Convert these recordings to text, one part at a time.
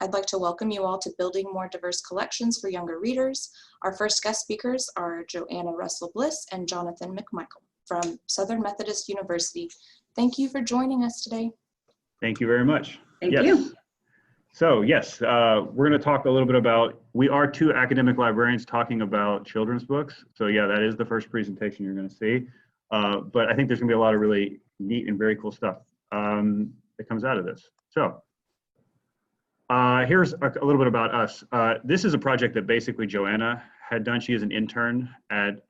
I'd like to welcome you all to Building More Diverse Collections for Younger Readers. Our first guest speakers are Joanna Russell Bliss and Jonathan McMichael from Southern Methodist University. Thank you for joining us today. Thank you very much. Thank you. So yes, we're going to talk a little bit about, we are two academic librarians talking about children's books. So yeah, that is the first presentation you're going to see. But I think there's going to be a lot of really neat and very cool stuff that comes out of this. So here's a little bit about us. This is a project that basically Joanna had done. She is an intern at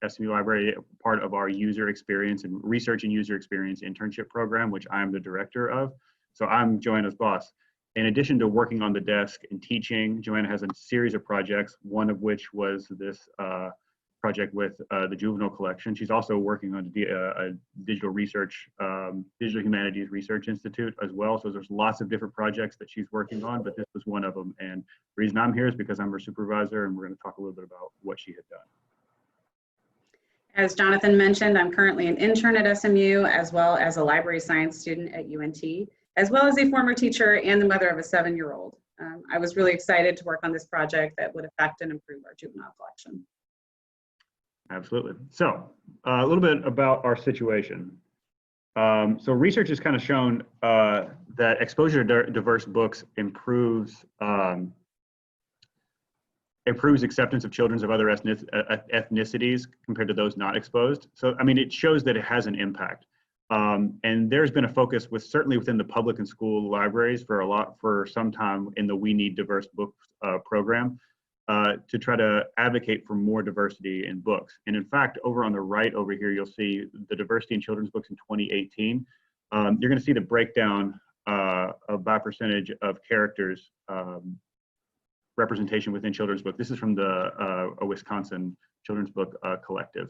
SMU Library, part of our user experience and research and user experience internship program, which I'm the director of. So I'm Joanna's boss. In addition to working on the desk and teaching, Joanna has a series of projects, one of which was this project with the Juvenile Collection. She's also working on a digital research, digital humanities research institute as well. So there's lots of different projects that she's working on, but this was one of them. And the reason I'm here is because I'm her supervisor, and we're going to talk a little bit about what she had done. As Jonathan mentioned, I'm currently an intern at SMU, as well as a library science student at UNT, as well as a former teacher and the mother of a 7-year-old. I was really excited to work on this project that would affect and improve our juvenile collection. Absolutely. So a little bit about our situation. So research has kind of shown that exposure to diverse books improves acceptance of children of other ethnicities compared to those not exposed. So, I mean, it shows that it has an impact. And there's been a focus certainly within the public and school libraries for some time in the We Need Diverse Books program to try to advocate for more diversity in books. And in fact, over on the right over here, you'll see the diversity in children's books in 2018. You're going to see the breakdown by percentage of characters representation within children's book. This is from the Wisconsin Children's Book Collective.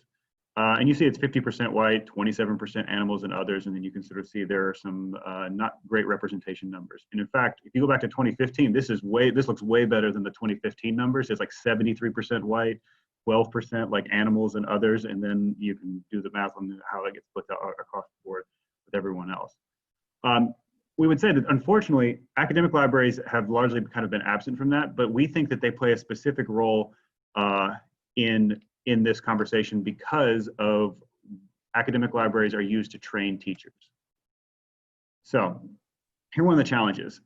And you see it's 50% white, 27% animals and others, and then you can sort of see there are some not great representation numbers. And in fact, if you go back to 2015, this looks way better than the 2015 numbers. It's like 73% white, 12% like animals and others, and then you can do the math on how that gets split out across the board with everyone else. We would say that unfortunately, academic libraries have largely kind of been absent from that, but we think that they play a specific role in this conversation because of academic libraries are used to train teachers. So here are one of the challenges.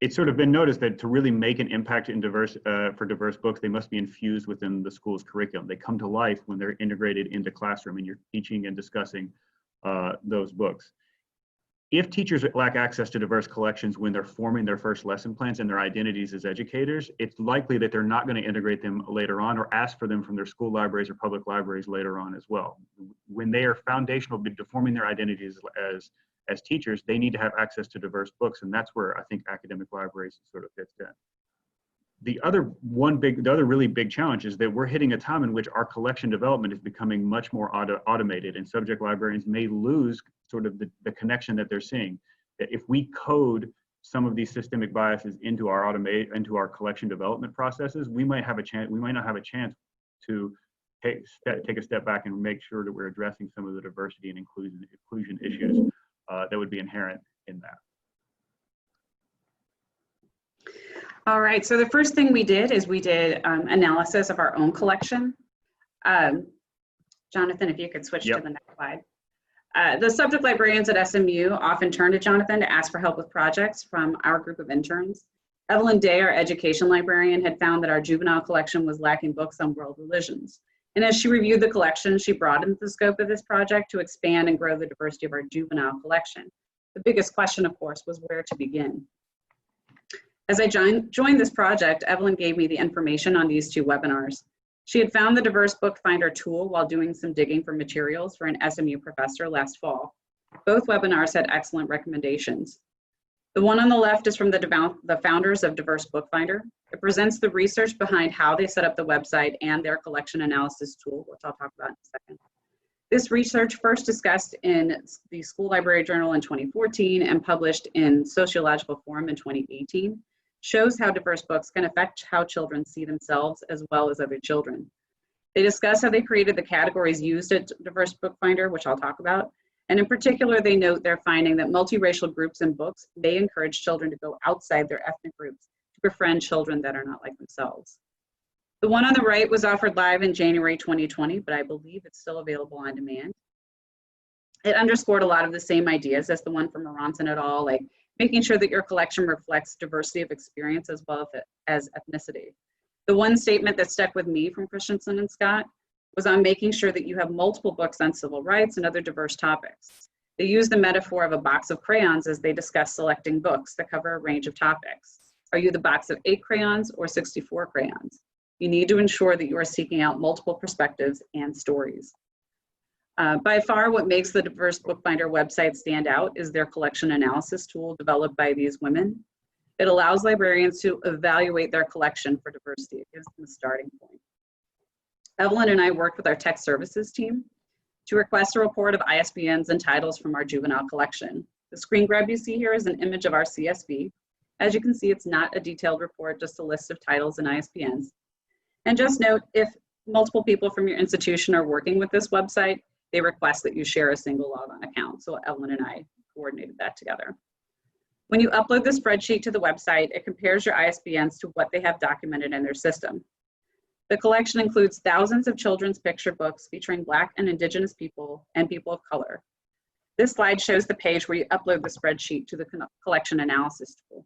It's sort of been noticed that to really make an impact in for diverse books, they must be infused within the school's curriculum. They come to life when they're integrated into classroom and you're teaching and discussing those books. If teachers lack access to diverse collections when they're forming their first lesson plans and their identities as educators, it's likely that they're not going to integrate them later on or ask for them from their school libraries or public libraries later on as well. When they are foundational to forming their identities as teachers, they need to have access to diverse books, and that's where I think academic libraries sort of fits in. The other really big challenge is that we're hitting a time in which our collection development is becoming much more automated, and subject librarians may lose sort of the connection that they're seeing. That if we code some of these systemic biases into our collection development processes, we might not have a chance to take a step back and make sure that we're addressing some of the diversity and inclusion issues that would be inherent in that. All right, so the first thing we did is we did analysis of our own collection. Jonathan, if you could switch to the next slide. The subject librarians at SMU often turn to Jonathan to ask for help with projects from our group of interns. Evelyn Day, our education librarian, had found that our juvenile collection was lacking books on world religions. And as she reviewed the collection, she broadened the scope of this project to expand and grow the diversity of our juvenile collection. The biggest question, of course, was where to begin. As I joined this project, Evelyn gave me the information on these 2 webinars. She had found the Diverse BookFinder tool while doing some digging for materials for an SMU professor last fall. Both webinars had excellent recommendations. The one on the left is from the founders of Diverse BookFinder. It presents the research behind how they set up the website and their collection analysis tool, which I'll talk about in a second. This research, first discussed in the School Library Journal in 2014 and published in Sociological Forum in 2018, shows how diverse books can affect how children see themselves as well as other children. They discuss how they created the categories used at Diverse BookFinder, which I'll talk about, And in particular, they note they're finding that multiracial groups and books may encourage children to go outside their ethnic groups to befriend children that are not like themselves. The one on the right was offered live in January 2020, but I believe it's still available on demand. It underscored a lot of the same ideas as the one from Aronson et al., like making sure that your collection reflects diversity of experience as well as ethnicity. The one statement that stuck with me from Christensen and Scott was on making sure that you have multiple books on civil rights and other diverse topics. They use the metaphor of a box of crayons as they discuss selecting books that cover a range of topics. Are you the box of 8 crayons or 64 crayons? You need to ensure that you are seeking out multiple perspectives and stories. By far, what makes the Diverse BookFinder website stand out is their collection analysis tool developed by these women. It allows librarians to evaluate their collection for diversity. It gives them a starting point. Evelyn and I worked with our tech services team to request a report of ISBNs and titles from our juvenile collection. The screen grab you see here is an image of our CSV. As you can see, it's not a detailed report, just a list of titles and ISBNs. And just note, if multiple people from your institution are working with this website, they request that you share a single logon account. So Evelyn and I coordinated that together. When you upload the spreadsheet to the website, it compares your ISBNs to what they have documented in their system. The collection includes thousands of children's picture books featuring Black and Indigenous people and people of color. This slide shows the page where you upload the spreadsheet to the collection analysis tool.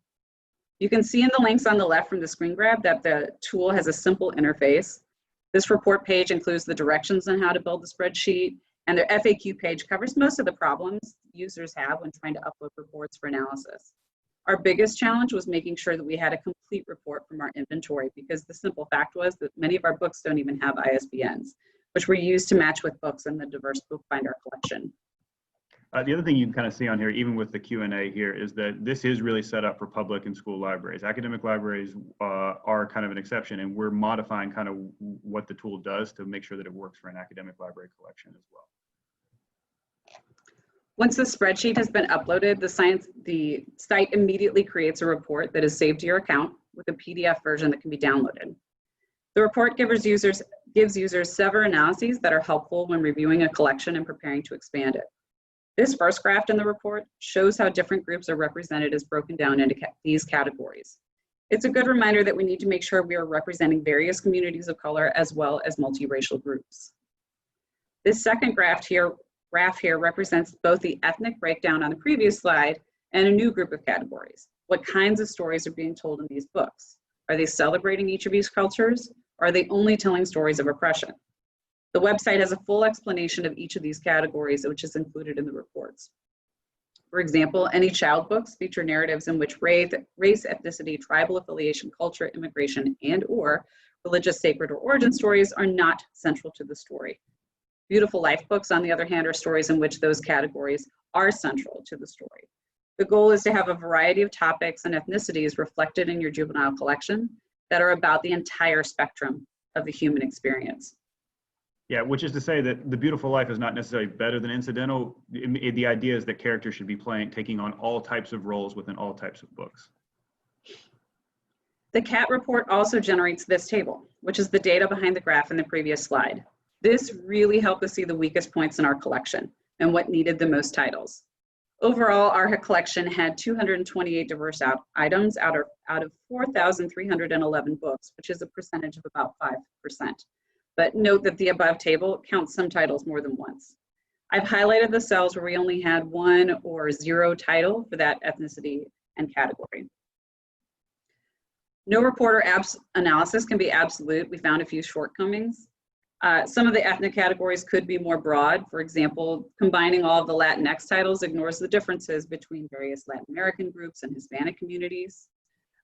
You can see in the links on the left from the screen grab that the tool has a simple interface. This report page includes the directions on how to build the spreadsheet, and their FAQ page covers most of the problems users have when trying to upload reports for analysis. Our biggest challenge was making sure that we had a complete report from our inventory, because the simple fact was that many of our books don't even have ISBNs, which were used to match with books in the Diverse BookFinder collection. The other thing you can kind of see on here, even with the Q&A here, is that this is really set up for public and school libraries. Academic libraries are kind of an exception, and we're modifying kind of what the tool does to make sure that it works for an academic library collection as well. Once the spreadsheet has been uploaded, the site immediately creates a report that is saved to your account with a PDF version that can be downloaded. The report gives users several analyses that are helpful when reviewing a collection and preparing to expand it. This first graph in the report shows how different groups are represented as broken down into these categories. It's a good reminder that we need to make sure we are representing various communities of color as well as multiracial groups. This second graph here represents both the ethnic breakdown on the previous slide and a new group of categories. What kinds of stories are being told in these books? Are they celebrating each of these cultures, or are they only telling stories of oppression? The website has a full explanation of each of these categories, which is included in the reports. For example, any child books feature narratives in which race, ethnicity, tribal affiliation, culture, immigration, and/or religious, sacred, or origin stories are not central to the story. Beautiful Life books, on the other hand, are stories in which those categories are central to the story. The goal is to have a variety of topics and ethnicities reflected in your juvenile collection that are about the entire spectrum of the human experience. Yeah, which is to say that The Beautiful Life is not necessarily better than incidental. The idea is that characters should be taking on all types of roles within all types of books. The CAT report also generates this table, which is the data behind the graph in the previous slide. This really helped us see the weakest points in our collection and what needed the most titles. Overall, our collection had 228 diverse items out of 4,311 books, which is a percentage of about 5%. But note that the above table counts some titles more than once. I've highlighted the cells where we only had 1 or 0 title for that ethnicity and category. No report or analysis can be absolute. We found a few shortcomings. Some of the ethnic categories could be more broad. For example, combining all of the Latinx titles ignores the differences between various Latin American groups and Hispanic communities.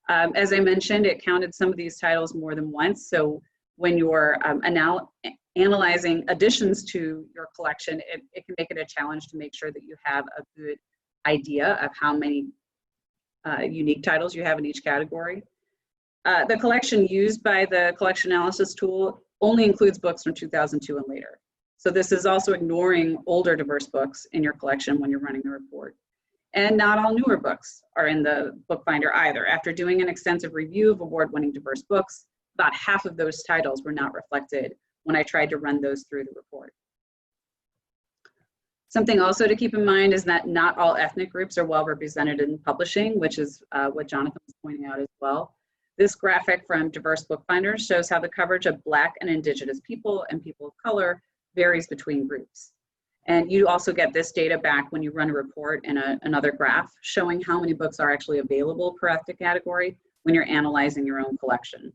As I mentioned, it counted some of these titles more than once. So when you're analyzing additions to your collection, it can make it a challenge to make sure that you have a good idea of how many unique titles you have in each category. The collection used by the collection analysis tool only includes books from 2002 and later. So this is also ignoring older diverse books in your collection when you're running the report. And not all newer books are in the BookFinder either. After doing an extensive review of award-winning diverse books, about half of those titles were not reflected when I tried to run those through the report. Something also to keep in mind is that not all ethnic groups are well represented in publishing, which is what Jonathan was pointing out as well. This graphic from Diverse BookFinder shows how the coverage of Black and Indigenous people and people of color varies between groups. And you also get this data back when you run a report in another graph showing how many books are actually available per ethnic category when you're analyzing your own collection.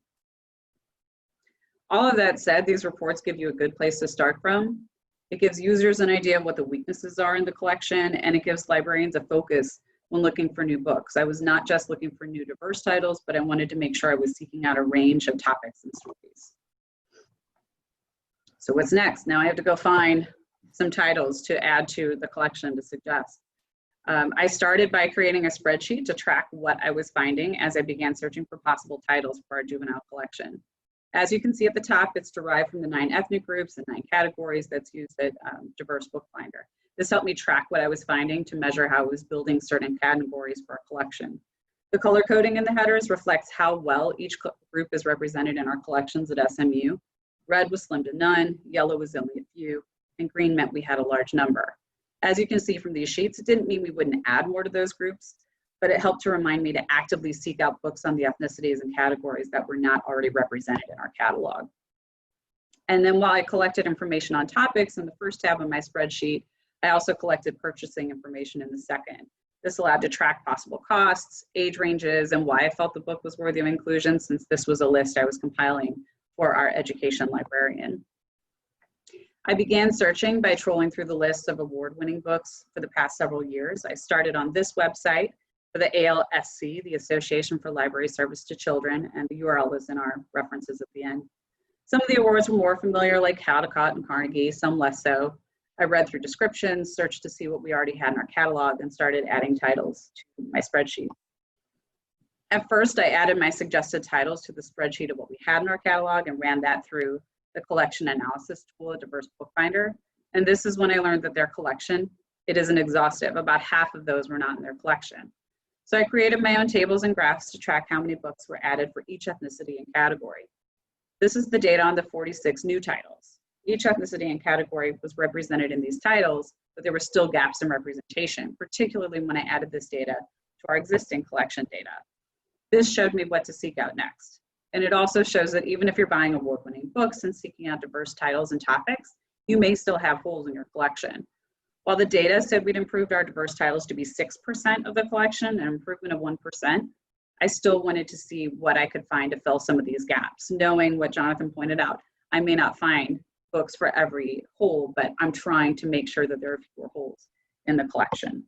All of that said, these reports give you a good place to start from. It gives users an idea of what the weaknesses are in the collection, and it gives librarians a focus when looking for new books. I was not just looking for new diverse titles, but I wanted to make sure I was seeking out a range of topics and stories. So what's next? Now I have to go find some titles to add to the collection to suggest. I started by creating a spreadsheet to track what I was finding as I began searching for possible titles for our juvenile collection. As you can see at the top, it's derived from the 9 ethnic groups and 9 categories that's used at Diverse BookFinder. This helped me track what I was finding to measure how I was building certain categories for our collection. The color coding in the headers reflects how well each group is represented in our collections at SMU. Red was slim to none, yellow was only a few, and green meant we had a large number. As you can see from these sheets, it didn't mean we wouldn't add more to those groups, but it helped to remind me to actively seek out books on the ethnicities and categories that were not already represented in our catalog. And then while I collected information on topics in the first tab of my spreadsheet, I also collected purchasing information in the second. This allowed to track possible costs, age ranges, and why I felt the book was worthy of inclusion, since this was a list I was compiling for our education librarian. I began searching by trolling through the list of award-winning books for the past several years. I started on this website for the ALSC, the Association for Library Service to Children, and the URL is in our references at the end. Some of the awards were more familiar, like Caldecott and Carnegie, some less so. I read through descriptions, searched to see what we already had in our catalog, and started adding titles to my spreadsheet. At first, I added my suggested titles to the spreadsheet of what we had in our catalog and ran that through the collection analysis tool at Diverse BookFinder. And this is when I learned that their collection, it isn't exhaustive. About half of those were not in their collection. So I created my own tables and graphs to track how many books were added for each ethnicity and category. This is the data on the 46 new titles. Each ethnicity and category was represented in these titles, but there were still gaps in representation, particularly when I added this data to our existing collection data. This showed me what to seek out next. And it also shows that even if you're buying award-winning books and seeking out diverse titles and topics, you may still have holes in your collection. While the data said we'd improved our diverse titles to be 6% of the collection, an improvement of 1%, I still wanted to see what I could find to fill some of these gaps, knowing what Jonathan pointed out. I may not find books for every hole, but I'm trying to make sure that there are fewer holes in the collection.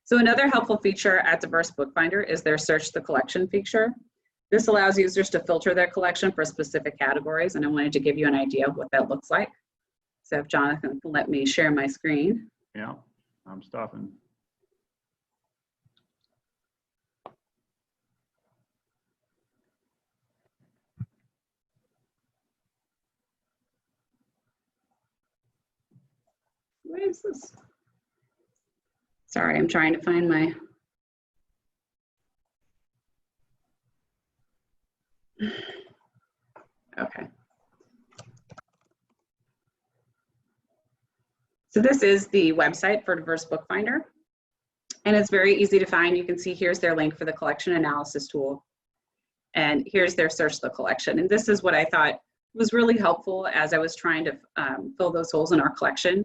So another helpful feature at Diverse BookFinder is their Search the Collection feature. This allows users to filter their collection for specific categories, and I wanted to give you an idea of what that looks like. So if Jonathan can let me share my screen. Yeah, I'm stopping. What is this? Sorry, I'm trying to find my. Okay. So this is the website for Diverse BookFinder, and it's very easy to find. You can see here's their link for the collection analysis tool, and here's their Search the Collection. And this is what I thought was really helpful as I was trying to fill those holes in our collection.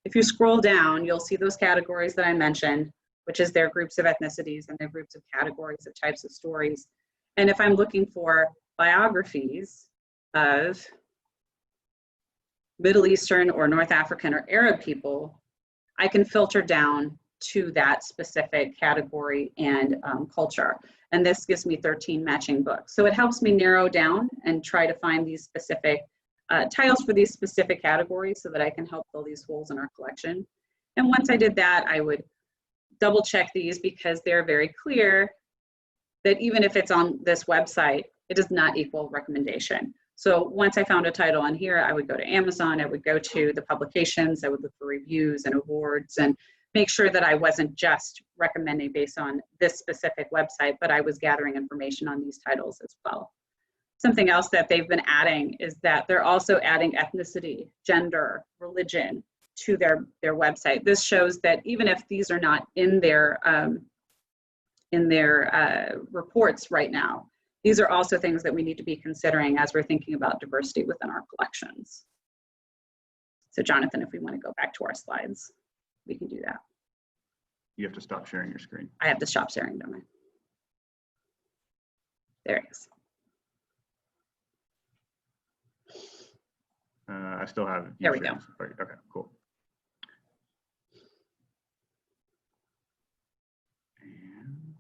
If you scroll down, you'll see those categories that I mentioned, which is their groups of ethnicities and their groups of categories of types of stories. And if I'm looking for biographies of Middle Eastern or North African or Arab people, I can filter down to that specific category and culture. And this gives me 13 matching books. So it helps me narrow down and try to find these specific titles for these specific categories so that I can help fill these holes in our collection. And once I did that, I would double check these because they're very clear that even if it's on this website, it does not equal recommendation. So once I found a title on here, I would go to Amazon, I would go to the publications, I would look for reviews and awards and make sure that I wasn't just recommending based on this specific website, but I was gathering information on these titles as well. Something else that they've been adding is that they're also adding ethnicity, gender, religion to their website. This shows that even if these are not in their reports right now, these are also things that we need to be considering as we're thinking about diversity within our collections. So Jonathan, if we want to go back to our slides, we can do that. You have to stop sharing your screen. I have to stop sharing, don't I? There it is. I still have it. There we go. Okay, cool. And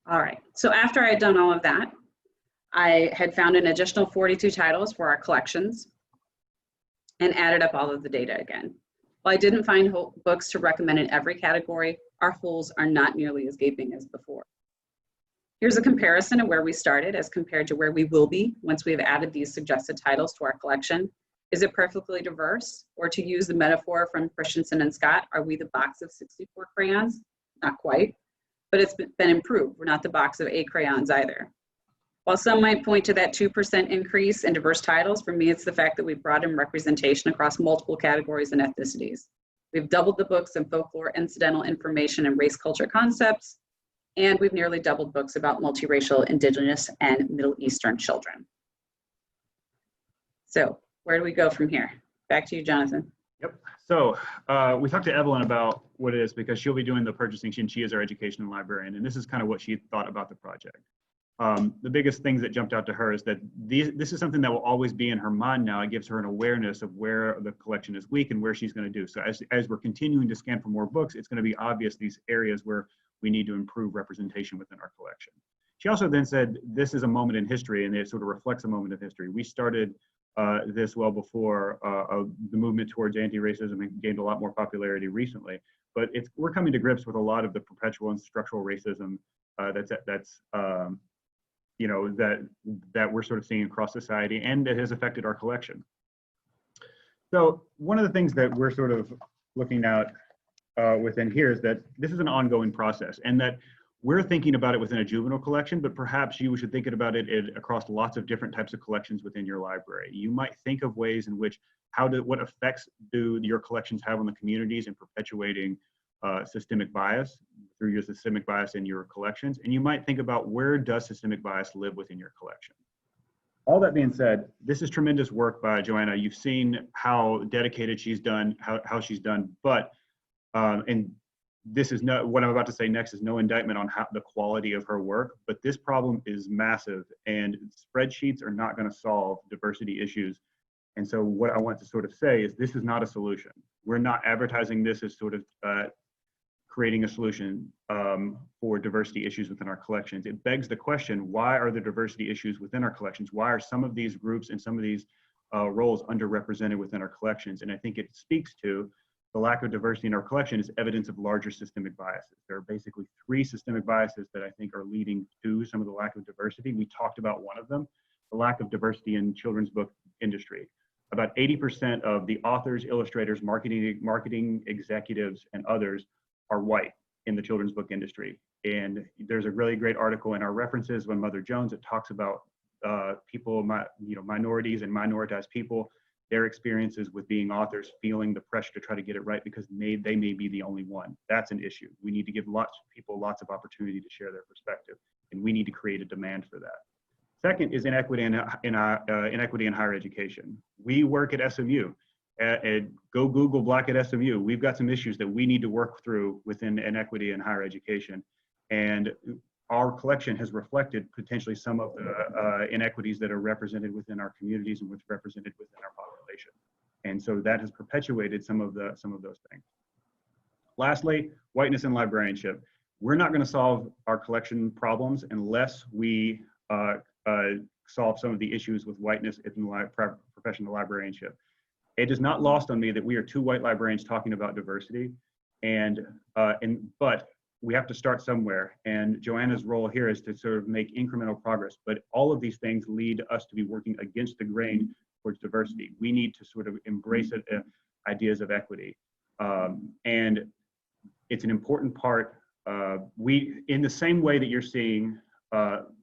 all right, so after I had done all of that, I had found an additional 42 titles for our collections and added up all of the data again. While I didn't find books to recommend in every category, our holes are not nearly as gaping as before. Here's a comparison of where we started as compared to where we will be once we have added these suggested titles to our collection. Is it perfectly diverse? Or to use the metaphor from Christensen and Scott, are we the box of 64 crayons? Not quite, but it's been improved. We're not the box of 8 crayons either. While some might point to that 2% increase in diverse titles, for me, it's the fact that we've brought in representation across multiple categories and ethnicities. We've doubled the books in folklore, incidental information, and race culture concepts, and we've nearly doubled books about multiracial, indigenous, and Middle Eastern children. So where do we go from here? Back to you, Jonathan. yep. So we talked to Evelyn about what it is because she'll be doing the purchasing. She is our education librarian, and this is kind of what she thought about the project. The biggest things that jumped out to her is that this is something that will always be in her mind now. It gives her an awareness of where the collection is weak and where she's going to do. So as we're continuing to scan for more books, it's going to be obvious these areas where we need to improve representation within our collection. She also then said, this is a moment in history, and it sort of reflects a moment of history. We started this well before the movement towards anti-racism gained a lot more popularity recently, but we're coming to grips with a lot of the perpetual and structural racism that we're sort of seeing across society, and it has affected our collection. So one of the things that we're sort of looking at within here is that this is an ongoing process, and that we're thinking about it within a juvenile collection, but perhaps you should think about it across lots of different types of collections within your library. You might think of ways in which what effects do your collections have on the communities in perpetuating systemic bias through your systemic bias in your collections. And you might think about, where does systemic bias live within your collection? All that being said, this is tremendous work by Joanna. You've seen how dedicated she's done, how she's done, but, and this is not, what I'm about to say next is no indictment on the quality of her work, but this problem is massive, and spreadsheets are not going to solve diversity issues. And so what I want to sort of say is, this is not a solution. We're not advertising this as sort of creating a solution for diversity issues within our collections. It begs the question, why are there diversity issues within our collections? Why are some of these groups and some of these roles underrepresented within our collections? And I think it speaks to the lack of diversity in our collection is evidence of larger systemic biases. There are basically 3 systemic biases that I think are leading to some of the lack of diversity. We talked about one of them, the lack of diversity in children's book industry. About 80% of the authors, illustrators, marketing executives, and others are white in the children's book industry. And there's a really great article in our references by Mother Jones that talks about people, minorities and minoritized people, their experiences with being authors, feeling the pressure to try to get it right because they may be the only one. That's an issue. We need to give lots of people lots of opportunity to share their perspective, and we need to create a demand for that. Second is inequity in higher education. We work at SMU. Go Google Black at SMU. We've got some issues that we need to work through within inequity in higher education. And our collection has reflected potentially some of the inequities that are represented within our communities and what's represented within our population. And so that has perpetuated some of those things. Lastly, whiteness and librarianship. We're not going to solve our collection problems unless we solve some of the issues with whiteness in the professional librarianship. It is not lost on me that we are 2 white librarians talking about diversity, but we have to start somewhere. And Joanna's role here is to sort of make incremental progress. But all of these things lead us to be working against the grain towards diversity. We need to sort of embrace ideas of equity, and it's an important part. In the same way that you're seeing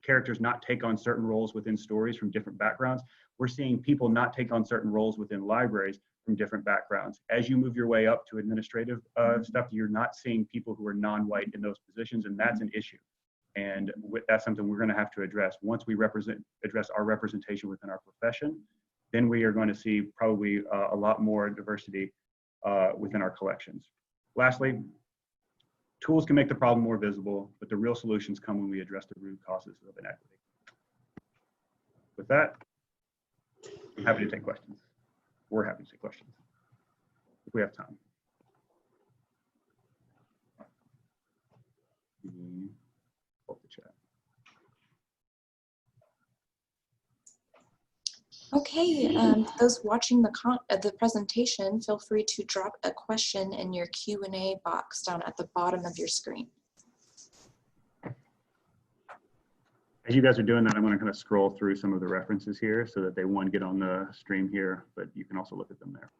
characters not take on certain roles within stories from different backgrounds. We're seeing people not take on certain roles within libraries from different backgrounds. As you move your way up to administrative stuff, you're not seeing people who are non-white in those positions, and that's an issue. And that's something we're going to have to address. Once we address our representation within our profession, then we are going to see probably a lot more diversity within our collections. Lastly, tools can make the problem more visible, but the real solutions come when we address the root causes of inequity. With that, I'm happy to take questions. We're happy to take questions if we have time. Pull up the chat. Okay, those watching the presentation, feel free to drop a question in your Q&A box down at the bottom of your screen. As you guys are doing that, I'm going to kind of scroll through some of the references here so that they, one, get on the stream here, but you can also look at them there.